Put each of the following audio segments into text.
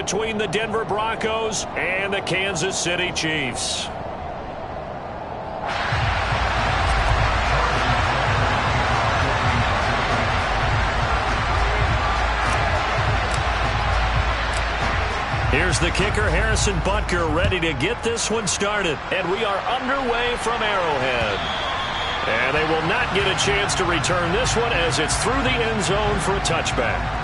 between the Denver Broncos and the Kansas City Chiefs. Here's the kicker, Harrison Butker, ready to get this one started. And we are underway from Arrowhead. And they will not get a chance to return this one as it's through the end zone for a touchback.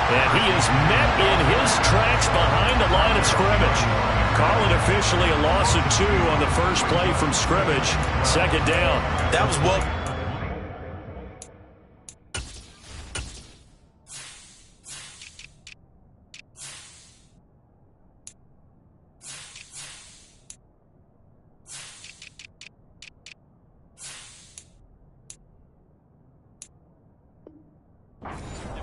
And he is met in his tracks behind the line of scrimmage. Call it officially a loss of 2 on the first play from scrimmage. Second down. That was well.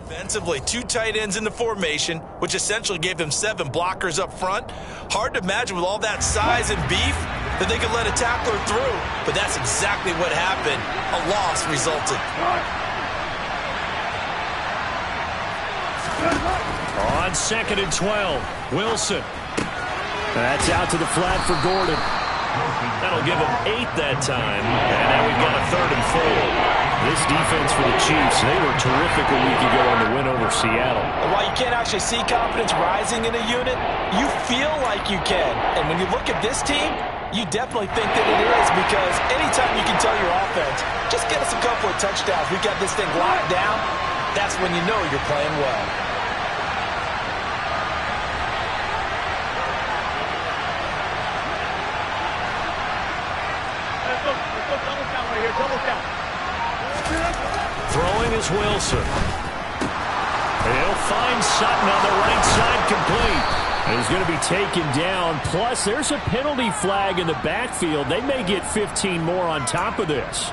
Defensively, 2 tight ends in the formation, which essentially gave them 7 blockers up front. Hard to imagine with all that size and beef that they could let a tackler through, but that's exactly what happened. A loss resulted. On 2nd and 12, Wilson. That's out to the flat for Gordon. That'll give him 8 that time, and now we've got a 3rd and 4. This defense for the Chiefs, they were terrific a week ago in the win over Seattle. And while you can't actually see confidence rising in a unit, you feel like you can. And when you look at this team, you definitely think that it is, because anytime you can tell your offense, just get us a couple of touchdowns, we got this thing locked down, that's when you know you're playing well. Throwing is Wilson. He'll find Sutton on the right side, complete. And he's going to be taken down. Plus, there's a penalty flag in the backfield. They may get 15 more on top of this.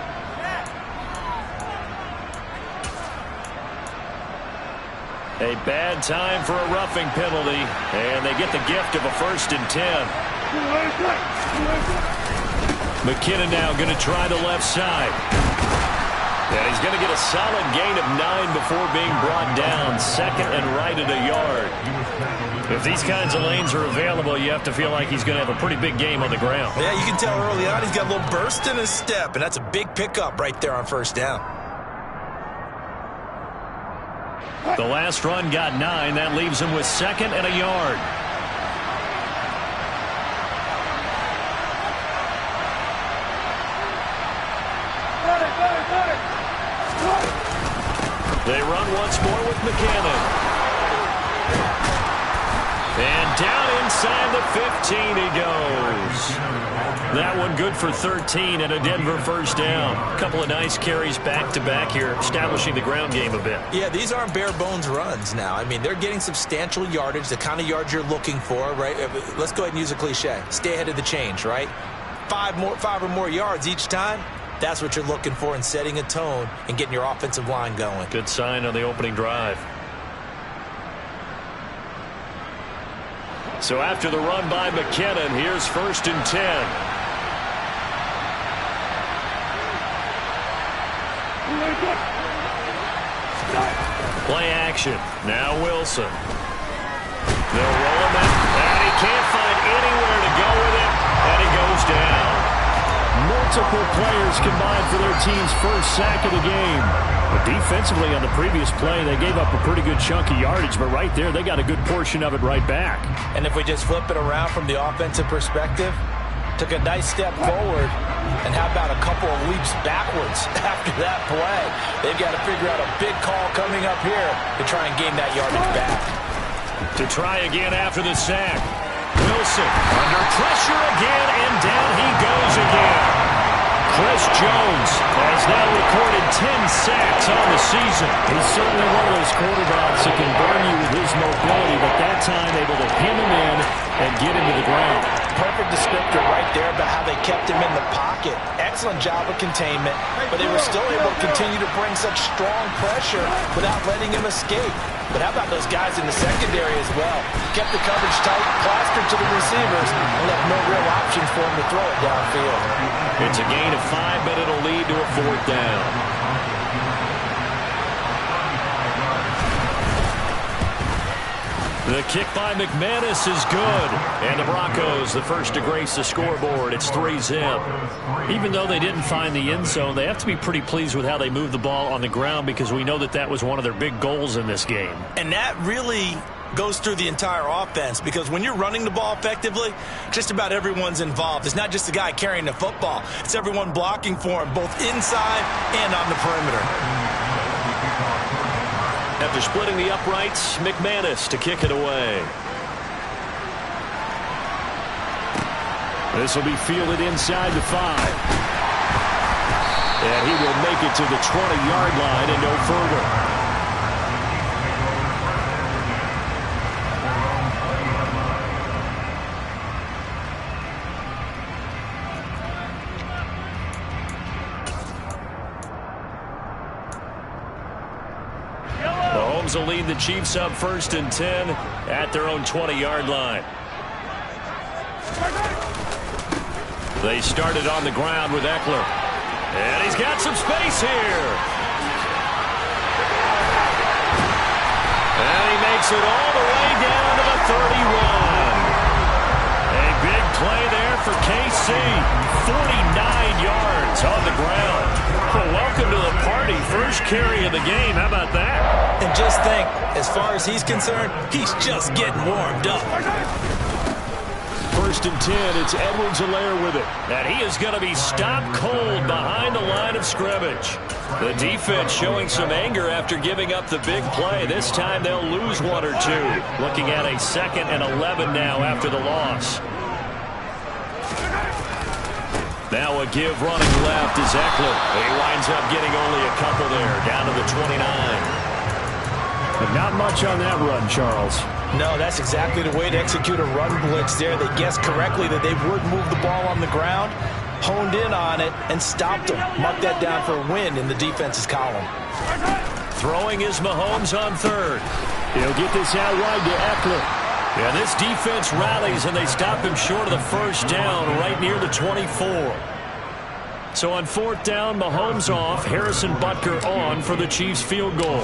A bad time for a roughing penalty. And they get the gift of a 1st and 10. McKinnon now going to try the left side. And he's going to get a solid gain of 9 before being brought down. 2nd and right at a yard. If these kinds of lanes are available, you have to feel like he's going to have a pretty big game on the ground. Yeah, you can tell early on he's got a little burst in his step, and that's a big pickup right there on 1st down. The last run got 9. That leaves him with 2nd and a yard. They run once more with McKinnon. And down inside the 15 he goes. That one good for 13 and a Denver 1st down. A couple of nice carries back-to-back here, establishing the ground game a bit. Yeah, these aren't bare-bones runs now. I mean, they're getting substantial yardage, the kind of yards you're looking for, right? Let's go ahead and use a cliche. Stay ahead of the change, right? 5 or more yards each time. That's what you're looking for in setting a tone and getting your offensive line going. Good sign on the opening drive. So after the run by McKinnon, here's 1st and 10. Play action. Now Wilson. They'll roll him in, and he can't find anywhere to go with it, and he goes down. Multiple players combined for their team's 1st sack of the game. But defensively on the previous play, they gave up a pretty good chunk of yardage, but right there, they got a good portion of it right back. And if we just flip it around from the offensive perspective, took a nice step forward, and how about a couple of leaps backwards after that play? They've got to figure out a big call coming up here to try and gain that yardage back. To try again after the sack. Wilson under pressure again, and down he goes again. Chris Jones has has now recorded 10 sacks on the season. He's certainly one of those quarterbacks that can burn you with his mobility, but that time able to hem him in and get him to the ground. Perfect descriptor right there about how they kept him in the pocket. Excellent job of containment, but they were still able to continue to bring such strong pressure without letting him escape. But how about those guys in the secondary as well? Kept the coverage tight, plastered to the receivers, and left no real options for him to throw it downfield. It's a gain of 5, but it'll lead to a 4th down. The kick by McManus is good. And the Broncos, the first to grace the scoreboard. It's 3-zip. Even though they didn't find the end zone, they have to be pretty pleased with how they moved the ball on the ground because we know that that was one of their big goals in this game. And that really goes through the entire offense because when you're running the ball effectively, just about everyone's involved. It's not just the guy carrying the football. It's everyone blocking for him, both inside and on the perimeter. After splitting the uprights, McManus to kick it away. This will be fielded inside the 5. And he will make it to the 20-yard line and no further. Will lead the Chiefs up 1st and 10 at their own 20-yard line. They started on the ground with Eckler. And he's got some space here. And he makes it all the way down to the 31. A big play there for KC. 49 yards on the ground. Well, welcome to the party. First carry of the game. How about that? And just think, as far as he's concerned, he's just getting warmed up. 1st and 10. It's Edwards-Helaire with it. And he is going to be stopped cold behind the line of scrimmage. The defense showing some anger after giving up the big play. This time they'll lose 1 or 2. Looking at a 2nd and 11 now after the loss. Now a give running left is Eckler. He winds up getting only a couple there, down to the 29. But not much on that run, Charles. No, that's exactly the way to execute a run blitz there. They guessed correctly that they would move the ball on the ground, honed in on it, and stopped them. Mark that down for a win in the defense's column. Throwing is Mahomes on 3rd. He'll get this out wide to Eckler. Yeah, this defense rallies, and they stop him short of the 1st down right near the 24. So on 4th down, Mahomes off, Harrison Butker on for the Chiefs field goal.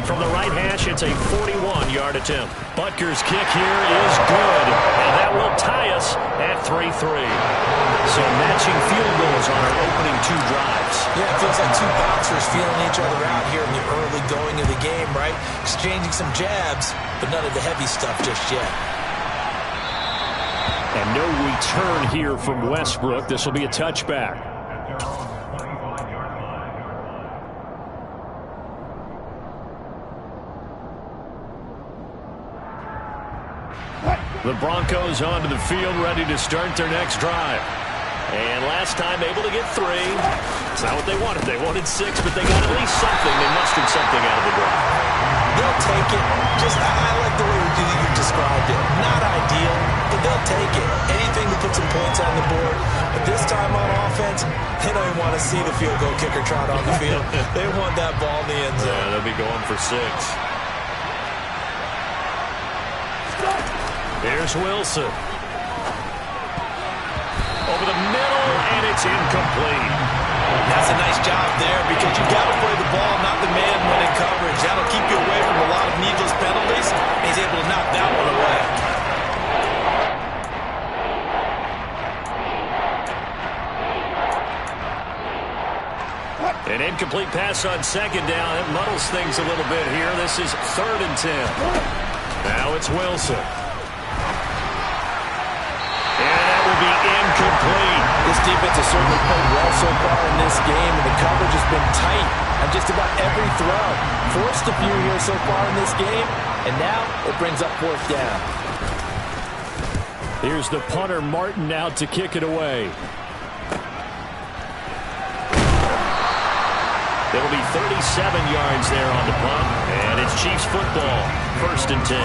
From the right hash, it's a 41-yard attempt. Butker's kick here is good, and that will tie us at 3-3. So matching field goals on our opening 2 drives. Yeah, it feels like 2 boxers feeling each other out here in the early going of the game, right? Exchanging some jabs, but none of the heavy stuff just yet. And no return here from Westbrook. This will be a touchback. The Broncos onto the field, ready to start their next drive. And last time able to get 3. It's not what they wanted. They wanted 6, but they got at least something. They mustered something out of the drive. They'll take it. I like the way you described it. Not ideal, but they'll take it. Anything to put some points on the board. But this time on offense, they don't even want to see the field goal kicker trot on the field. They want that ball in the end zone. Yeah, they'll be going for 6. Here's Wilson. Over the middle, and it's incomplete. That's a nice job there because you've got to play the ball, not the man when in coverage. That'll keep you away from a lot of needless penalties. He's able to knock that one away. An incomplete pass on 2nd down. It muddles things a little bit here. This is 3rd and 10. Now it's Wilson. Incomplete. This defense has certainly played well so far in this game, and the coverage has been tight on just about every throw. Forced a few here so far in this game, and now it brings up 4th down. Here's the punter, Martin, out to kick it away. It'll be 37 yards there on the punt, and it's Chiefs football, 1st and 10.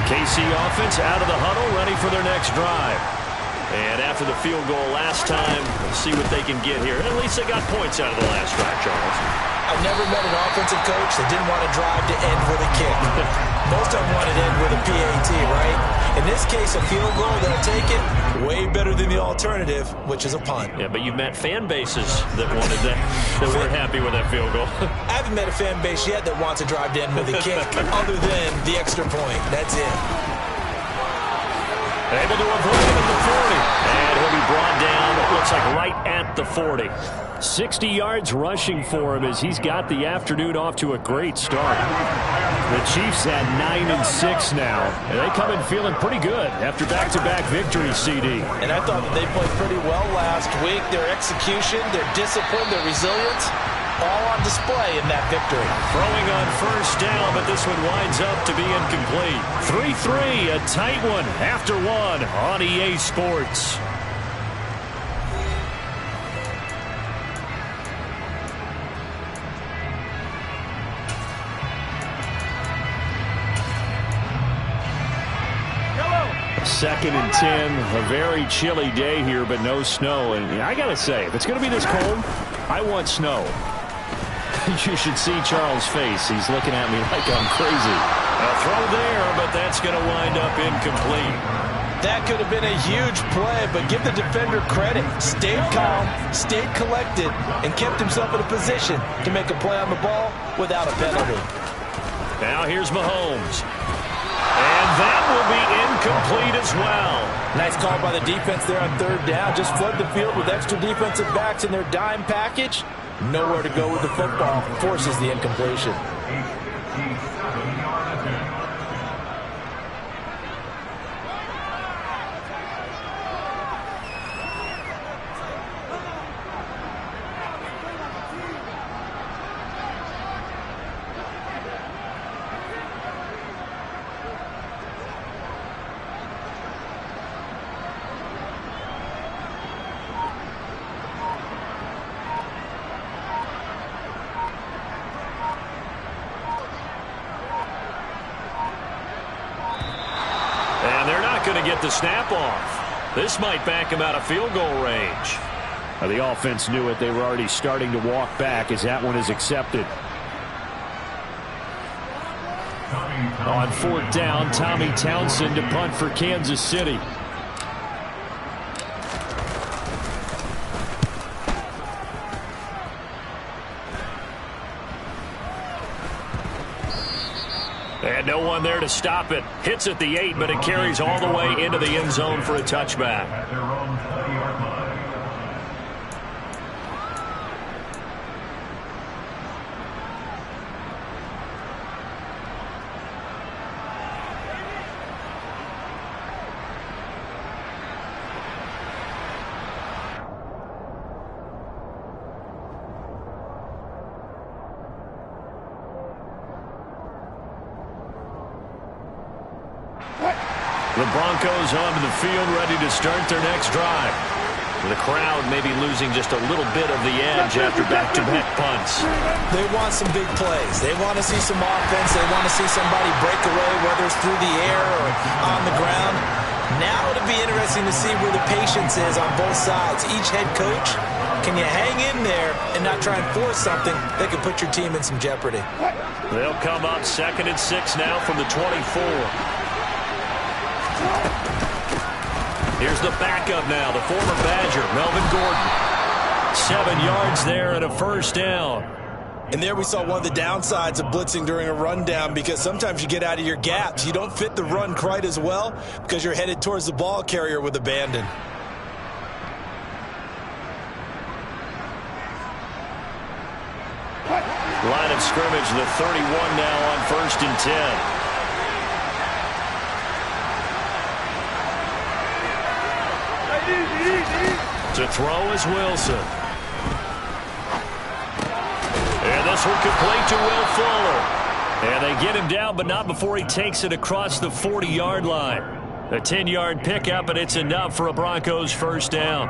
KC offense out of the huddle, ready for their next drive. And after the field goal last time, we'll see what they can get here. At least they got points out of the last drive, Charles. I've never met an offensive coach that didn't want to drive to end with a kick. Most of them wanted to end with a PAT, right? In this case, a field goal, they'll take it. Way better than the alternative, which is a punt. Yeah, but you've met fan bases that wanted that weren't happy with that field goal. I haven't met a fan base yet that wants to drive to end with a kick, other than the extra point. That's it. Able to avoid him at the 40. And he'll be brought down, it looks like right at the 40. 60 yards rushing for him as he's got the afternoon off to a great start. The Chiefs at 9-6 now. And they come in feeling pretty good after back-to-back victories, CD. And I thought that they played pretty well last week. Their execution, their discipline, their resilience, all on display in that victory. Throwing on 1st down, but this one winds up to be incomplete. 3-3, a tight one after one on EA Sports. Second and 10, a very chilly day here, but no snow. And I got to say, if it's going to be this cold, I want snow. You should see Charles' face. He's looking at me like I'm crazy. A throw there, but that's going to wind up incomplete. That could have been a huge play, but give the defender credit. Stayed calm, stayed collected, and kept himself in a position to make a play on the ball without a penalty. Now here's Mahomes. And that will be incomplete as well. Nice call by the defense there on 3rd down. Just flood the field with extra defensive backs in their dime package. Nowhere to go with the football. Forces the incompletion. Going to get the snap off. This might back him out of field goal range. The offense knew it. They were already starting to walk back as that one is accepted. On 4th down, Tommy Townsend to punt for Kansas City. And no one there to stop it. Hits at the 8, but it carries all the way into the end zone for a touchback. The Broncos onto the field, ready to start their next drive. The crowd maybe losing just a little bit of the edge after back-to-back punts. They want some big plays. They want to see some offense. They want to see somebody break away, whether it's through the air or on the ground. Now it'll be interesting to see where the patience is on both sides. Each head coach, can you hang in there and not try and force something that could put your team in some jeopardy? They'll come up 2nd and 6 now from the 24. Here's the backup now, the former Badger, Melvin Gordon. 7 yards there and a 1st down. And there we saw one of the downsides of blitzing during a rundown, because sometimes you get out of your gaps. You don't fit the run quite as well because you're headed towards the ball carrier with abandon. Line of scrimmage, the 31 now on 1st and 10. To throw is Wilson. And this one complete to Will Fuller. And they get him down, but not before he takes it across the 40-yard line. A 10-yard pickup, and it's enough for a Broncos first down.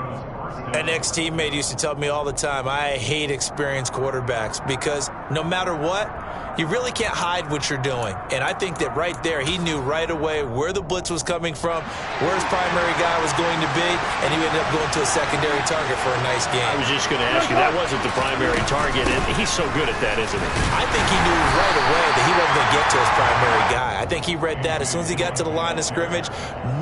An ex-teammate used to tell me all the time, I hate experienced quarterbacks because no matter what, you really can't hide what you're doing. And I think that right there, he knew right away where the blitz was coming from, where his primary guy was going to be, and he ended up going to a secondary target for a nice game. I was just going to ask you, that wasn't the primary target, and he's so good at that, isn't he? I think he knew right away that he wasn't going to get to his primary guy. I think he read that as soon as he got to the line of scrimmage,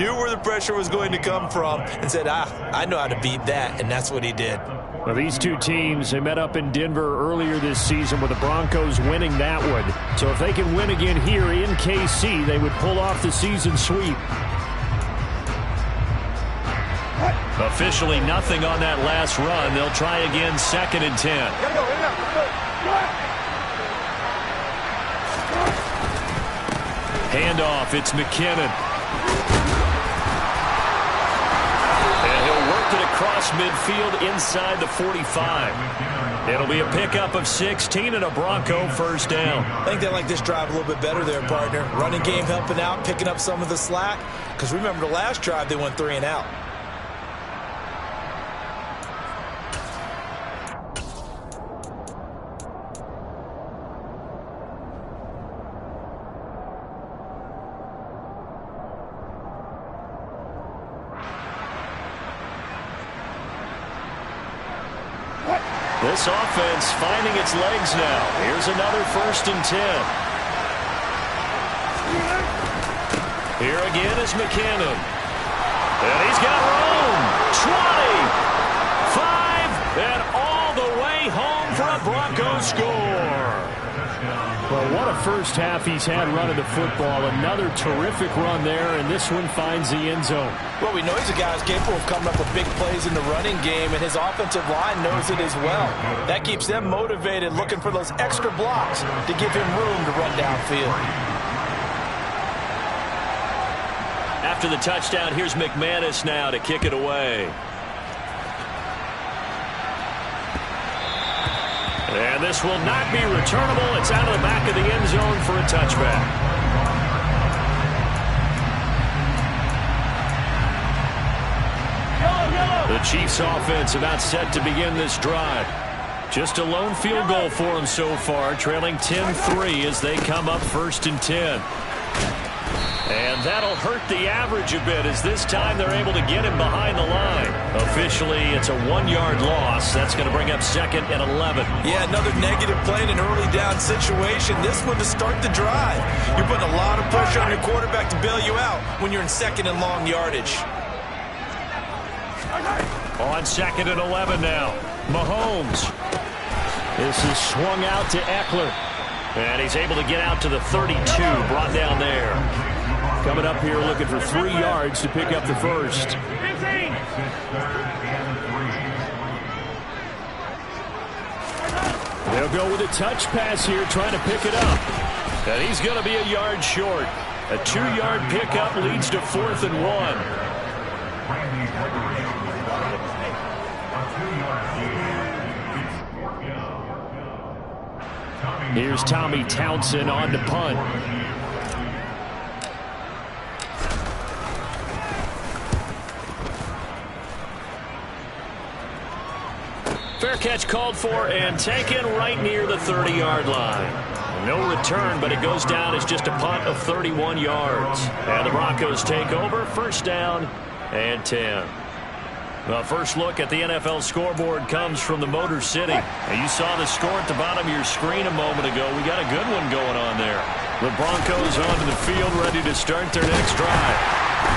knew where the pressure was going to come from, and said, I know how to beat that, and that's what he did. Well, these two teams, they met up in Denver earlier this season with the Broncos winning that one. So if they can win again here in KC, they would pull off the season sweep. Officially nothing on that last run. They'll try again, 2nd and 10. Handoff, it's McKinnon. Across midfield inside the 45. It'll be a pickup of 16 and a Bronco first down. I think they like this drive a little bit better there, partner. Running game helping out, picking up some of the slack. Because remember the last drive, they went 3 and out. This offense finding its legs now. Here's another 1st and 10. Here again is McKinnon. And he's got room. 20. 5. And all the way home for a Broncos score. Well, what a first half he's had running the football. Another terrific run there, and this one finds the end zone. Well, we know he's a guy who's capable of coming up with big plays in the running game, and his offensive line knows it as well. That keeps them motivated, looking for those extra blocks to give him room to run downfield. After the touchdown, here's McManus now to kick it away. And this will not be returnable. It's out of the back of the end zone for a touchback. The Chiefs offense about set to begin this drive. Just a lone field goal for them so far, trailing 10-3 as they come up 1st and 10. And that'll hurt the average a bit as this time they're able to get him behind the line. Officially, it's a 1-yard loss. That's going to bring up 2nd and 11. Yeah, another negative play in an early down situation. This one to start the drive. You're putting a lot of pressure on your quarterback to bail you out when you're in 2nd and long yardage. On 2nd and 11 now. Mahomes. This is swung out to Eckler. And he's able to get out to the 32, brought down there. Coming up here looking for 3 yards to pick up the first. They'll go with a touch pass here, trying to pick it up. And he's going to be a yard short. A 2-yard pickup leads to 4th and 1. Here's Tommy Townsend on to punt. Fair catch called for and taken right near the 30-yard line. No return, but it goes down as just a punt of 31 yards. And the Broncos take over, 1st down and 10. Well, first look at the NFL scoreboard comes from the Motor City. And you saw the score at the bottom of your screen a moment ago. We got a good one going on there. The Broncos onto the field ready to start their next drive.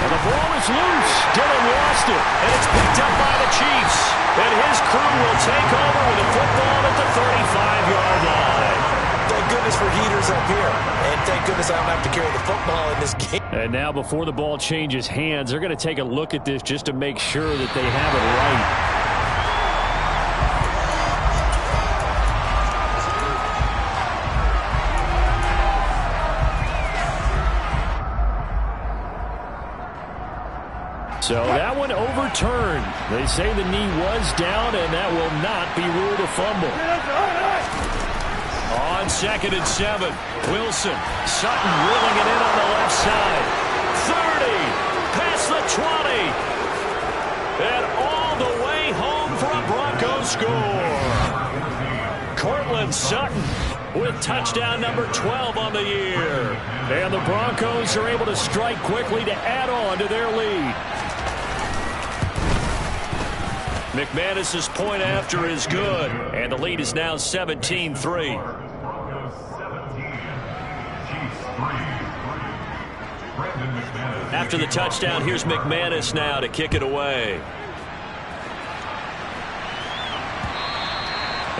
And the ball is loose. Dillon lost it. And it's picked up by the Chiefs. And his crew will take over with the football at the 35-yard line. Thank goodness for heaters up here. And thank goodness I don't have to carry the football in this game. And now before the ball changes hands, they're going to take a look at this just to make sure that they have it right. So that one overturned. They say the knee was down, and that will not be ruled a fumble. On on 2nd and 7. Wilson. Sutton reeling it in on the left side. 30. Past the 20. And all the way home for a Broncos score. Cortland Sutton with touchdown number 12 on the year. And the Broncos are able to strike quickly to add on to their lead. McManus's point after is good, and the lead is now 17-3. After the touchdown, here's McManus now to kick it away.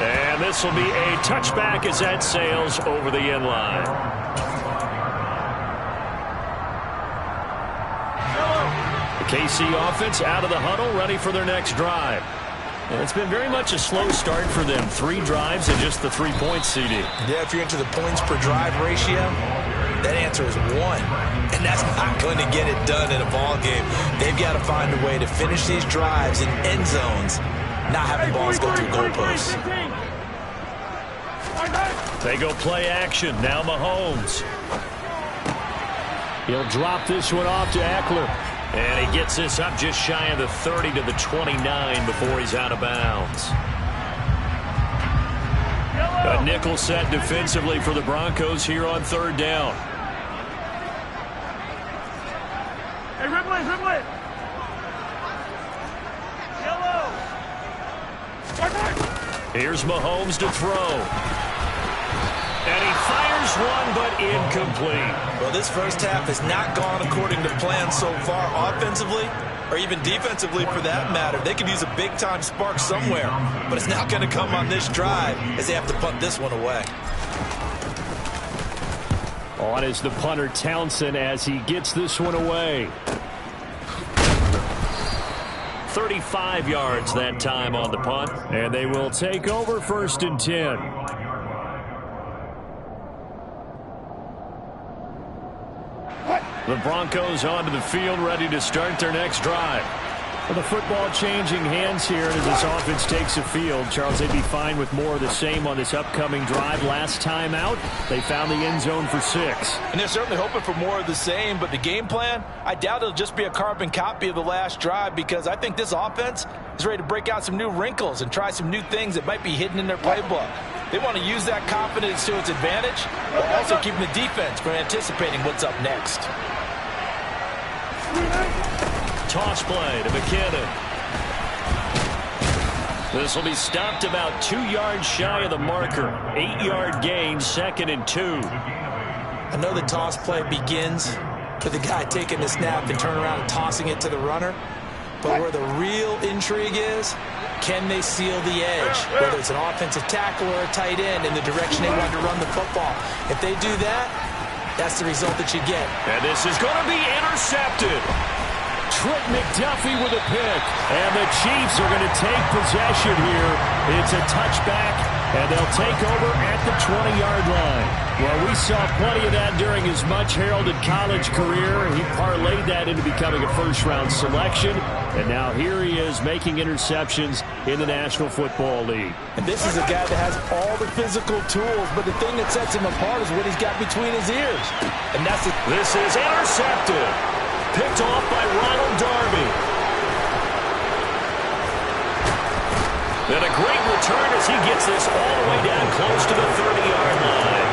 And this will be a touchback as that sails over the end line. The KC offense out of the huddle, ready for their next drive. And it's been very much a slow start for them. 3 drives and just the 3 points, CD. Yeah, if you're into the points per drive ratio, that answer is 1. And that's not going to get it done in a ball game. They've got to find a way to finish these drives in end zones, not having balls go through goalposts. They go play action. Now Mahomes. He'll drop this one off to Eckler. And he gets this up just shy of the 30 to the 29 before he's out of bounds. A nickel set defensively for the Broncos here on 3rd down. Hey, Ridley! Yellow! Here's Mahomes to throw. And he fires one, but incomplete. Well, this first half has not gone according to plan so far offensively, or even defensively for that matter. They could use a big-time spark somewhere, but it's not going to come on this drive as they have to punt this one away. On is the punter Townsend as he gets this one away. 35 yards that time on the punt, and they will take over 1st and 10. The Broncos onto the field, ready to start their next drive. Well, the football changing hands here as this offense takes the field. Charles, they'd be fine with more of the same on this upcoming drive. Last time out, they found the end zone for 6. And they're certainly hoping for more of the same, but the game plan, I doubt it'll just be a carbon copy of the last drive, because I think this offense is ready to break out some new wrinkles and try some new things that might be hidden in their playbook. They want to use that confidence to its advantage, while also keeping the defense from anticipating what's up next. Toss play to McKinnon. This will be stopped about 2 yards shy of the marker. 8-yard gain, 2nd and 2. I know the toss play begins with the guy taking the snap and turn around and tossing it to the runner. But where the real intrigue is, can they seal the edge? Whether it's an offensive tackle or a tight end in the direction they want to run the football. If they do that, that's the result that you get. And this is going to be intercepted. Trent McDuffie with a pick. And the Chiefs are going to take possession here. It's a touchback, and they'll take over at the 20-yard line. Well, we saw plenty of that during his much-heralded college career. He parlayed that into becoming a first-round selection. And now here he is making interceptions in the National Football League. And this is a guy that has all the physical tools, but the thing that sets him apart is what he's got between his ears. And that's it. This is intercepted. Picked off by Ronald Darby. Then a great return as he gets this all the way down close to the 30-yard line.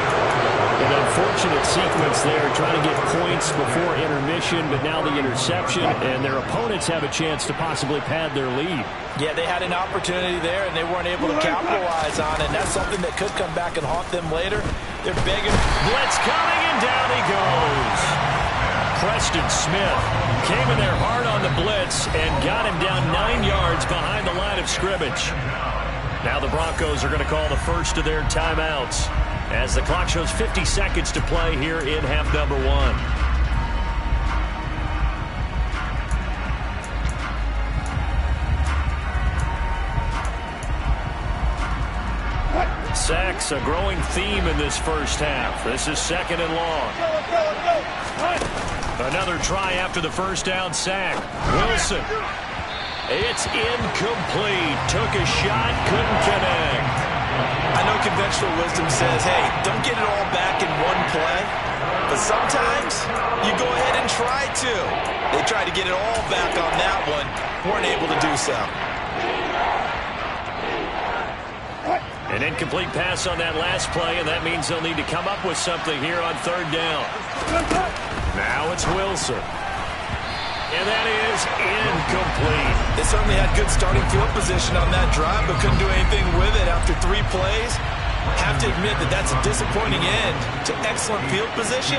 An unfortunate sequence there, trying to get points before intermission, but now the interception, and their opponents have a chance to possibly pad their lead. Yeah, they had an opportunity there, and they weren't able to capitalize on it, and that's something that could come back and haunt them later. They're begging. Blitz coming, and down he goes. Preston Smith came in there hard on the blitz and got him down 9 yards behind the line of scrimmage. Now the Broncos are going to call the first of their timeouts as the clock shows 50 seconds to play here in half number 1. Sacks, a growing theme in this first half. This is 2nd and long. Another try after the first down sack. Wilson. It's incomplete. Took a shot, couldn't connect. I know conventional wisdom says, hey, don't get it all back in one play. But sometimes you go ahead and try to. They tried to get it all back on that one. Weren't able to do so. An incomplete pass on that last play, and that means they'll need to come up with something here on third down. Now it's Wilson. And that is incomplete. They certainly had good starting field position on that drive, but couldn't do anything with it after 3 plays. Have to admit that that's a disappointing end to excellent field position.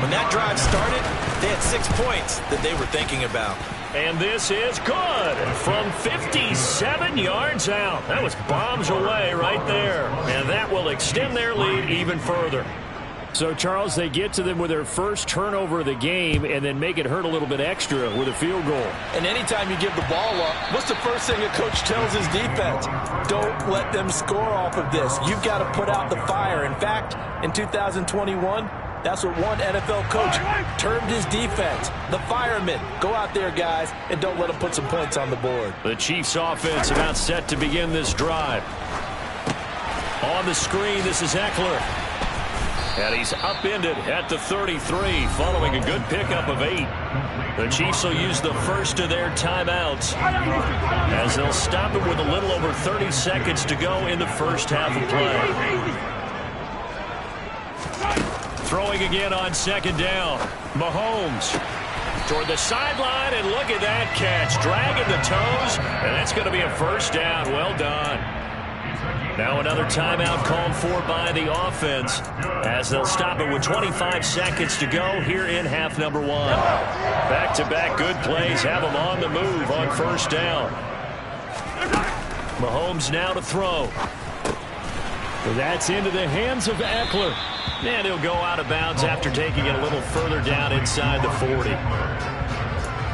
When that drive started, they had 6 points that they were thinking about. And this is good from 57 yards out. That was bombs away right there. And that will extend their lead even further. So, Charles, they get to them with their first turnover of the game and then make it hurt a little bit extra with a field goal. And anytime you give the ball up, what's the first thing a coach tells his defense? Don't let them score off of this. You've got to put out the fire. In fact, in 2021, that's what one NFL coach termed his defense. The firemen. Go out there, guys, and don't let them put some points on the board. The Chiefs offense about set to begin this drive. On the screen, this is Eckler. And he's upended at the 33 following a good pickup of 8. The Chiefs will use the first of their timeouts as they'll stop it with a little over 30 seconds to go in the first half of play. Throwing again on second down. Mahomes toward the sideline, and look at that catch. Dragging the toes, and that's going to be a first down. Well done. Now another timeout called for by the offense as they'll stop it with 25 seconds to go here in half number 1. Back-to-back good plays have them on the move on first down. Mahomes now to throw. That's into the hands of Eckler. And he'll go out of bounds after taking it a little further down inside the 40.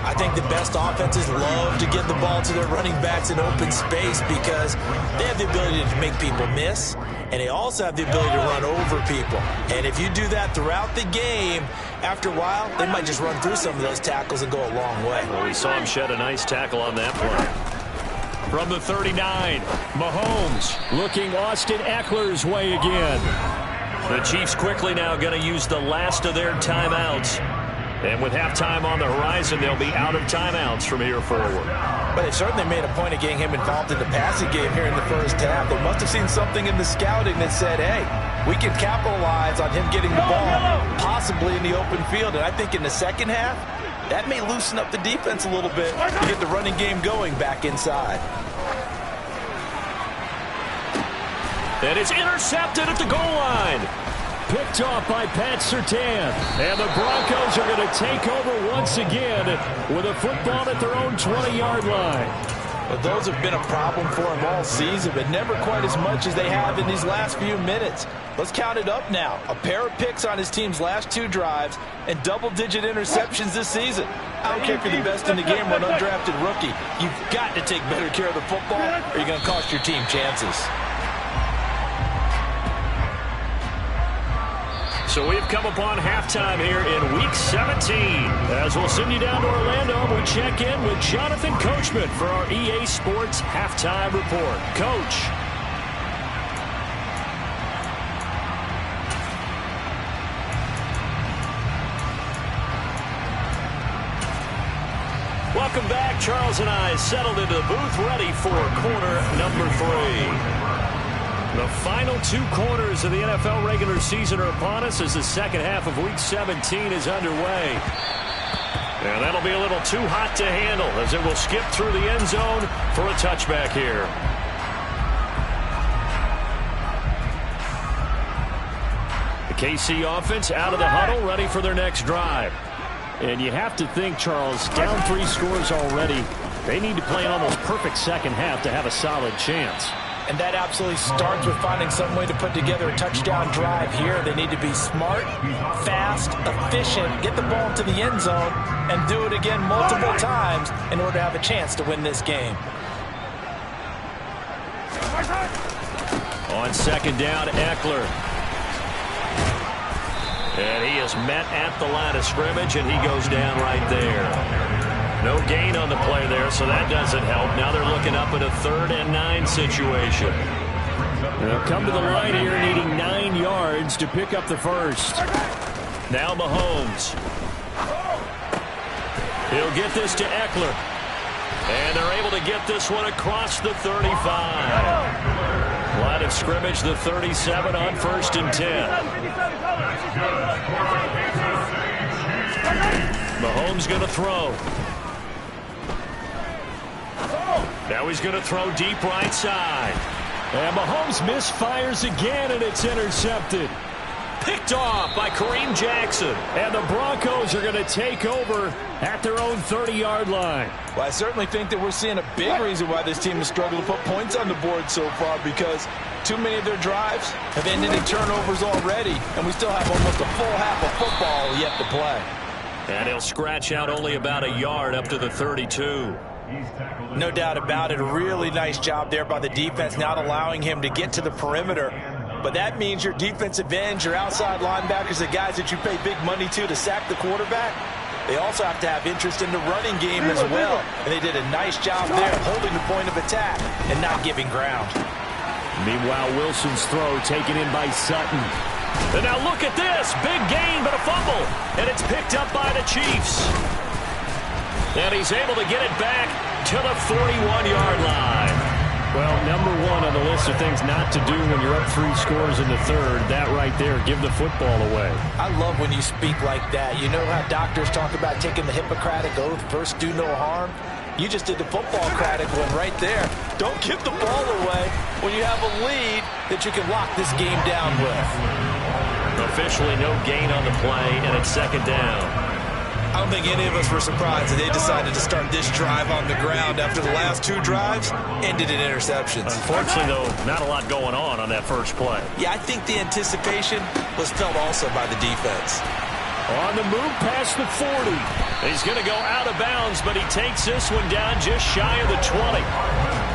I think the best offenses love to get the ball to their running backs in open space because they have the ability to make people miss, and they also have the ability to run over people. And if you do that throughout the game, after a while, they might just run through some of those tackles and go a long way. Well, we saw him shed a nice tackle on that play. From the 39, Mahomes looking Austin Eckler's way again. The Chiefs quickly now going to use the last of their timeouts. And with halftime on the horizon, they'll be out of timeouts from here forward. But they certainly made a point of getting him involved in the passing game here in the first half. They must have seen something in the scouting that said, hey, we can capitalize on him getting the ball, possibly in the open field. And I think in the second half, that may loosen up the defense a little bit to get the running game going back inside. And it's intercepted at the goal line. Picked off by Pat Surtain. And the Broncos are going to take over once again with a football at their own 20-yard line. Well, those have been a problem for them all season, but never quite as much as they have in these last few minutes. Let's count it up now. A pair of picks on his team's last 2 drives and double-digit interceptions this season. I don't care if you're the best in the game or an undrafted rookie. You've got to take better care of the football or you're going to cost your team chances. So we've come upon halftime here in Week 17. As we'll send you down to Orlando, we check in with Jonathan Coachman for our EA Sports Halftime Report. Coach. Welcome back. Charles and I settled into the booth ready for quarter number 3. The final 2 quarters of the NFL regular season are upon us as the second half of Week 17 is underway. And that'll be a little too hot to handle as it will skip through the end zone for a touchback here. The KC offense out of the huddle, ready for their next drive. And you have to think, Charles, down 3 scores already. They need to play an almost perfect second half to have a solid chance. And that absolutely starts with finding some way to put together a touchdown drive here. They need to be smart, fast, efficient, get the ball into the end zone, and do it again multiple times in order to have a chance to win this game. On second down, Eckler. And he is met at the line of scrimmage, and he goes down right there. No gain on the play there, so that doesn't help. Now they're looking up at a 3rd and 9 situation. They'll come to the line here needing 9 yards to pick up the first. Now Mahomes. He'll get this to Eckler. And they're able to get this one across the 35. Line of scrimmage, the 37 on 1st and 10. Mahomes going to throw. Now he's going to throw deep right side. And Mahomes misfires again, and it's intercepted. Picked off by Kareem Jackson. And the Broncos are going to take over at their own 30-yard line. Well, I certainly think that we're seeing a big reason why this team has struggled to put points on the board so far, because too many of their drives have ended in turnovers already, and we still have almost a full half of football yet to play. And he'll scratch out only about a yard up to the 32. No doubt about it. A really nice job there by the defense, not allowing him to get to the perimeter. But that means your defensive ends, your outside linebackers, the guys that you pay big money to sack the quarterback, they also have to have interest in the running game as well. And they did a nice job there holding the point of attack and not giving ground. Meanwhile, Wilson's throw taken in by Sutton. And now look at this. Big gain, but a fumble. And it's picked up by the Chiefs. And he's able to get it back to the 41-yard line. Well, number one on the list of things not to do when you're up 3 scores in the third, that right there, give the football away. I love when you speak like that. You know how doctors talk about taking the Hippocratic Oath, first do no harm? You just did the football-cratic one right there. Don't give the ball away when you have a lead that you can lock this game down with. Officially no gain on the play, and it's 2nd down. I don't think any of us were surprised that they decided to start this drive on the ground after the last 2 drives ended in interceptions. Unfortunately, though, not a lot going on that first play. Yeah, I think the anticipation was felt also by the defense. On the move past the 40. He's going to go out of bounds, but he takes this one down just shy of the 20.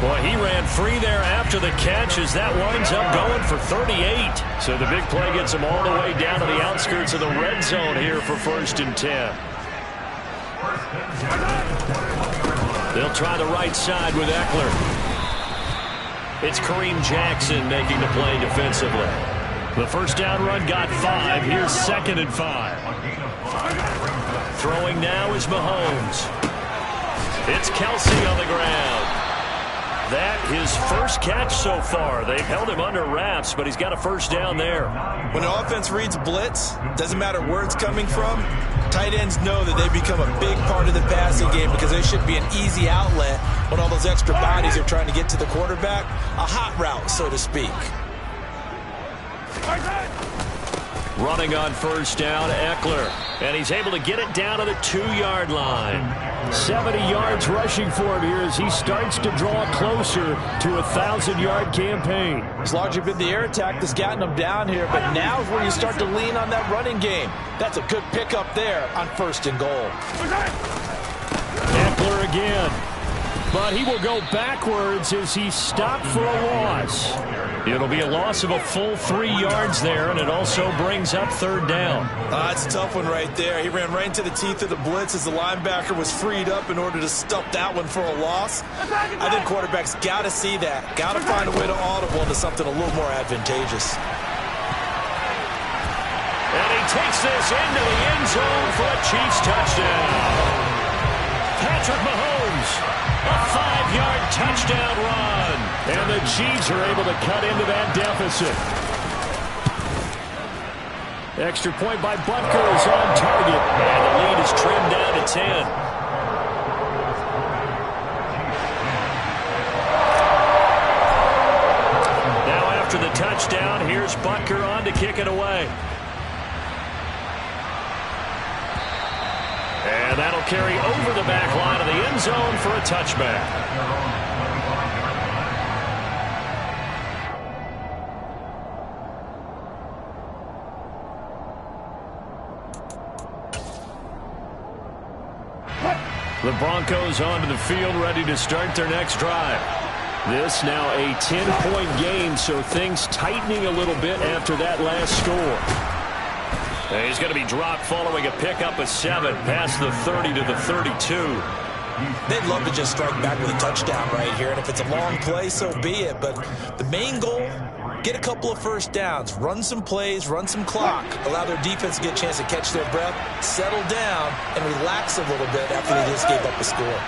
Boy, he ran free there after the catch as that winds up going for 38. So the big play gets him all the way down to the outskirts of the red zone here for 1st and 10. They'll try the right side with Eckler. It's Kareem Jackson making the play defensively. The first down run got 5. Here's 2nd and 5. Throwing now is Mahomes. It's Kelsey on the ground. That his first catch so far. They've held him under wraps, but he's got a first down there. When an offense reads blitz, doesn't matter where it's coming from, tight ends know that they become a big part of the passing game because they should be an easy outlet when all those extra bodies are trying to get to the quarterback. A hot route, so to speak. Running on first down, Eckler. And he's able to get it down to the 2-yard line. 70 yards rushing for him here as he starts to draw closer to a 1,000-yard campaign. It's largely been the air attack that's gotten him down here, but now is where you start to lean on that running game. That's a good pickup there on 1st and goal. Eckler again. But he will go backwards as he's stopped for a loss. It'll be a loss of a full 3 yards there, and it also brings up 3rd down. That's a tough one right there. He ran right into the teeth of the blitz as the linebacker was freed up in order to stop that one for a loss. I think quarterbacks got to see that. Got to find a way to audible into something a little more advantageous. And he takes this into the end zone for a Chiefs touchdown. Patrick Mahomes, a 5-yard touchdown run. And the Chiefs are able to cut into that deficit. Extra point by Butker is on target. And the lead is trimmed down to 10. Now after the touchdown, here's Butker on to kick it away. And that'll carry over the back line of the end zone for a touchback. The Broncos onto the field, ready to start their next drive. This now a 10-point game, so things tightening a little bit after that last score. And he's going to be dropped following a pickup of 7 past the 30 to the 32. They'd love to just strike back with a touchdown right here, and if it's a long play, so be it. But the main goal Get a couple of first downs, run some plays, run some clock, allow their defense to get a chance to catch their breath, settle down, and relax a little bit after they just gave up a score.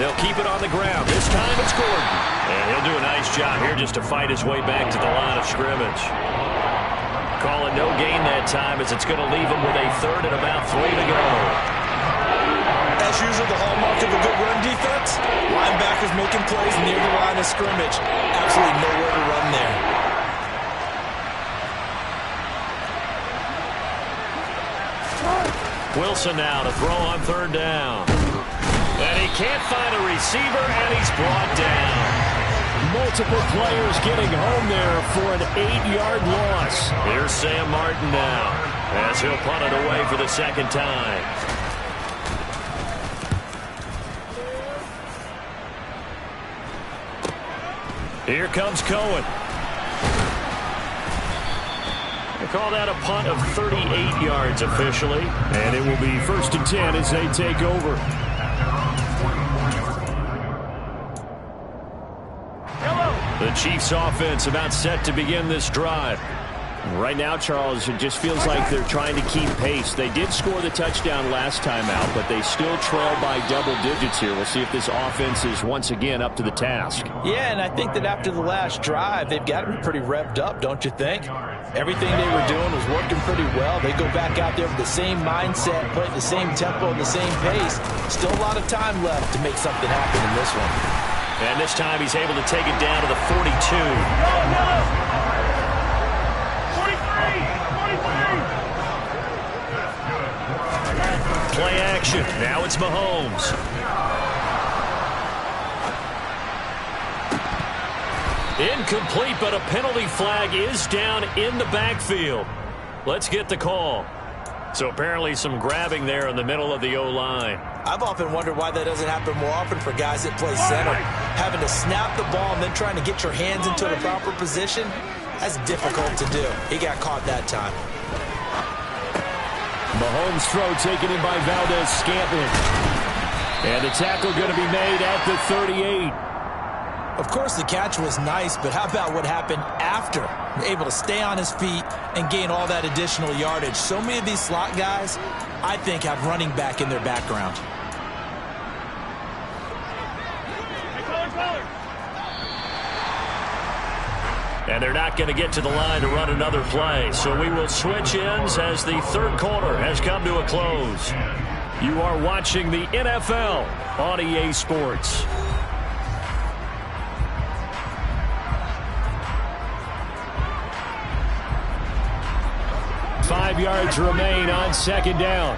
They'll keep it on the ground. This time it's Gordon. And he'll do a nice job here just to fight his way back to the line of scrimmage. Calling no gain that time as it's going to leave him with a third and about 3 to go. As usual, the hallmark of a good run defense, linebackers making plays near the line of scrimmage. Absolutely nowhere to run there. Wilson now to throw on third down. And he can't find a receiver, and he's brought down. Multiple players getting home there for an 8-yard loss. Here's Sam Martin now as he'll punt it away for the second time. Here comes Cohen. They call that a punt of 38 yards officially. And it will be 1st and 10 as they take over. The Chiefs offense about set to begin this drive. Right now, Charles, it just feels like they're trying to keep pace. They did score the touchdown last time out, but they still trail by double digits here. We'll see if this offense is once again up to the task. Yeah, and I think that after the last drive, they've got to be pretty revved up, don't you think? Everything they were doing was working pretty well. They go back out there with the same mindset, play at the same tempo, and the same pace. Still a lot of time left to make something happen in this one. And this time he's able to take it down to the 42. Play action. Now it's Mahomes. Incomplete, but a penalty flag is down in the backfield. Let's get the call. So apparently some grabbing there in the middle of the O-line. I've often wondered why that doesn't happen more often for guys that play center. Having to snap the ball and then trying to get your hands into the proper position, that's difficult to do. He got caught that time. Mahomes' throw taken in by Valdez-Scantling. And the tackle going to be made at the 38. Of course, the catch was nice, but how about what happened after? Able to stay on his feet and gain all that additional yardage. So many of these slot guys, I think, have running back in their background. And they're not going to get to the line to run another play. So we will switch ends as the third quarter has come to a close. You are watching the NFL on EA Sports. Five yards remain on second down.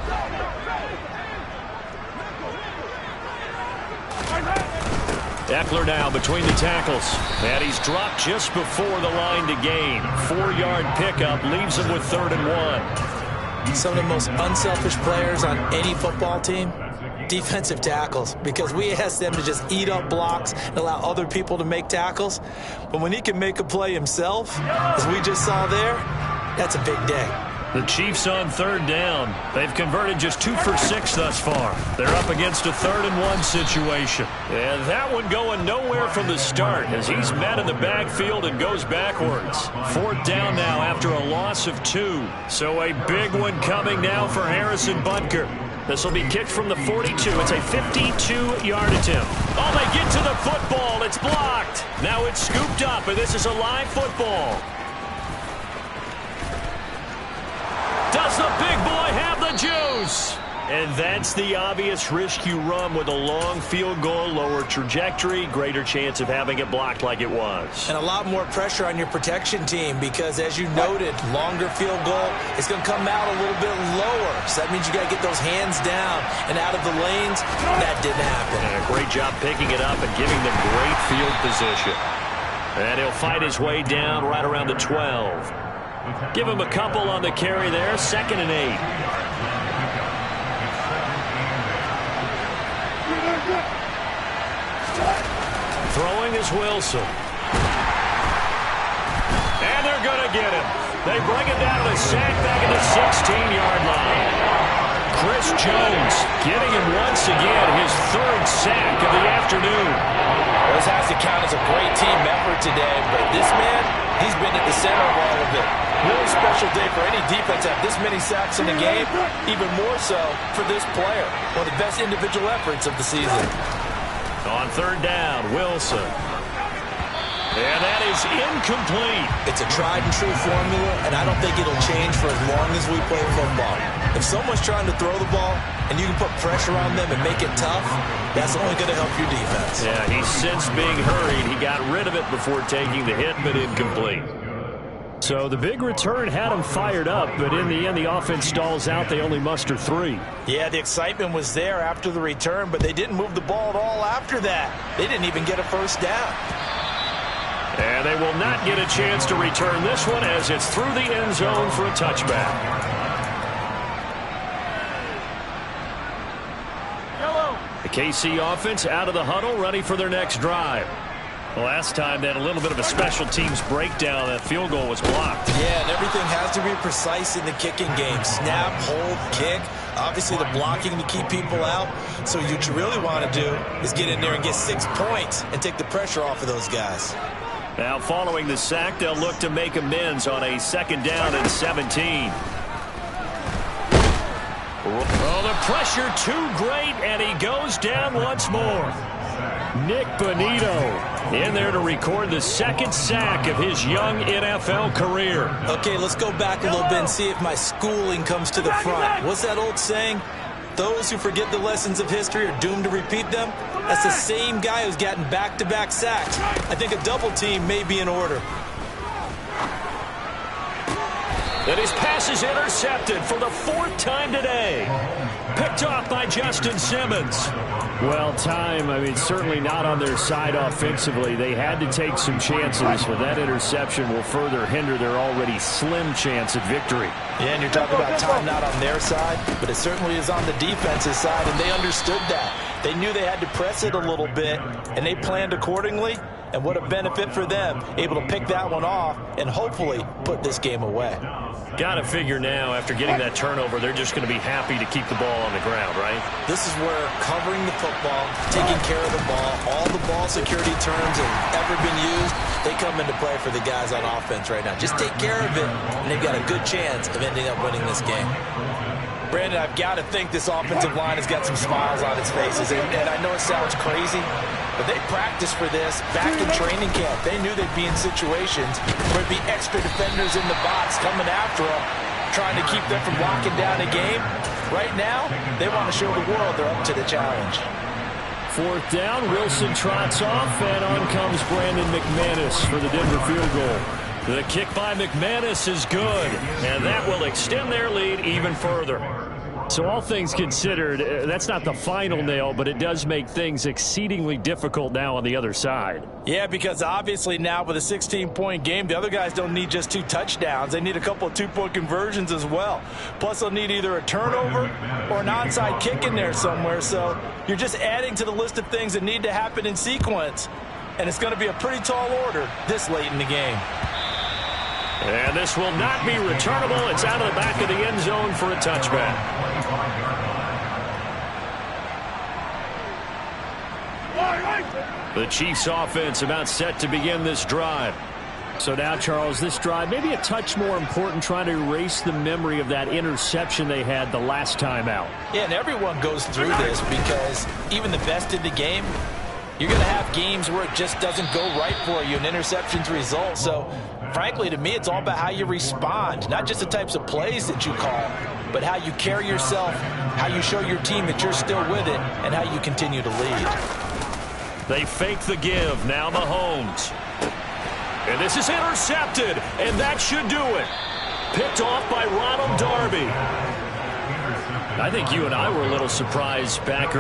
Eckler now between the tackles. And he's dropped just before the line to gain. 4-yard pickup leaves him with 3rd and 1. Some of the most unselfish players on any football team, defensive tackles, because we ask them to just eat up blocks and allow other people to make tackles. But when he can make a play himself, as we just saw there, that's a big day. The Chiefs on 3rd down. They've converted just 2 for 6 thus far. They're up against a 3rd and 1 situation. And that one going nowhere from the start as he's met in the backfield and goes backwards. 4th down now after a loss of 2. So a big one coming now for Harrison Butker. This will be kicked from the 42. It's a 52-yard attempt. Oh, they get to the football. It's blocked. Now it's scooped up, and this is a live football. Does the big boy have the juice? And that's the obvious risk you run with a long field goal, lower trajectory, greater chance of having it blocked like it was. And a lot more pressure on your protection team because, as you noted, longer field goal, it's going to come out a little bit lower. So that means you got to get those hands down and out of the lanes. That didn't happen. And a great job picking it up and giving them great field position. And he'll fight his way down right around the 12. Give him a couple on the carry there. 2nd and 8. Throwing is Wilson. And they're going to get him. They bring it down to the sack back at the 16-yard line. Chris Jones getting him once again his third sack of the afternoon. This has to count as a great team effort today, but this man, he's been at the center of all of it. Really special day for any defense to have this many sacks in a game, even more so for this player. One of the best individual efforts of the season. On third down, Wilson. And that is incomplete. It's a tried and true formula, and I don't think it'll change for as long as we play football. If someone's trying to throw the ball and you can put pressure on them and make it tough, that's only going to help your defense. Yeah, he's since being hurried. He got rid of it before taking the hit, but incomplete. So the big return had him fired up, but in the end, the offense stalls out. They only muster 3. Yeah, the excitement was there after the return, but they didn't move the ball at all after that. They didn't even get a first down. And they will not get a chance to return this one as it's through the end zone for a touchback. The KC offense out of the huddle, ready for their next drive. Last time they had a little bit of a special teams breakdown. That field goal was blocked. Yeah, and everything has to be precise in the kicking game. Snap, hold, kick. Obviously the blocking to keep people out. So what you really want to do is get in there and get 6 points and take the pressure off of those guys. Now following the sack, they'll look to make amends on a 2nd down and 17. Oh, the pressure too great, and he goes down once more. Nick Bonito in there to record the 2nd sack of his young NFL career. Okay, let's go back a little bit and see if my schooling comes to the front. What's that old saying? Those who forget the lessons of history are doomed to repeat them. That's the same guy who's gotten back-to-back sacks. I think a double team may be in order. And his pass is intercepted for the 4th time today. Picked off by Justin Simmons. Well, certainly not on their side offensively. They had to take some chances, but that interception will further hinder their already slim chance at victory. Yeah, and you're talking about time not on their side, but it certainly is on the defensive side, and they understood that. They knew they had to press it a little bit, and they planned accordingly. And what a benefit for them, able to pick that one off and hopefully put this game away. Got to figure now, after getting that turnover, they're just going to be happy to keep the ball on the ground, right? This is where covering the football, taking care of the ball, all the ball security terms have ever been used, they come into play for the guys on offense right now. Just take care of it, and they've got a good chance of ending up winning this game. Brandon, I've got to think this offensive line has got some smiles on its faces, and I know it sounds crazy, but they practiced for this back in training camp. They knew they'd be in situations where there'd be extra defenders in the box coming after them, trying to keep them from locking down a game. Right now, they want to show the world they're up to the challenge. 4th down, Wilson trots off, and on comes Brandon McManus for the Denver field goal. The kick by McManus is good, and that will extend their lead even further. So all things considered, that's not the final nail, but it does make things exceedingly difficult now on the other side. Yeah, because obviously now with a 16-point game, the other guys don't need just 2 touchdowns. They need a couple of 2-point conversions as well. Plus, they'll need either a turnover or an onside kick in there somewhere. So you're just adding to the list of things that need to happen in sequence. And it's going to be a pretty tall order this late in the game. And this will not be returnable. It's out of the back of the end zone for a touchback. The Chiefs offense about set to begin this drive. So now, Charles, this drive maybe a touch more important, trying to erase the memory of that interception they had the last time out. Yeah, and everyone goes through this because even the best in the game, you're going to have games where it just doesn't go right for you and interceptions result. So, frankly, to me, it's all about how you respond, not just the types of plays that you call, but how you carry yourself, how you show your team that you're still with it, and how you continue to lead. They fake the give. Now Mahomes. And this is intercepted, and that should do it. Picked off by Ronald Darby. I think you and I were a little surprised back earlier.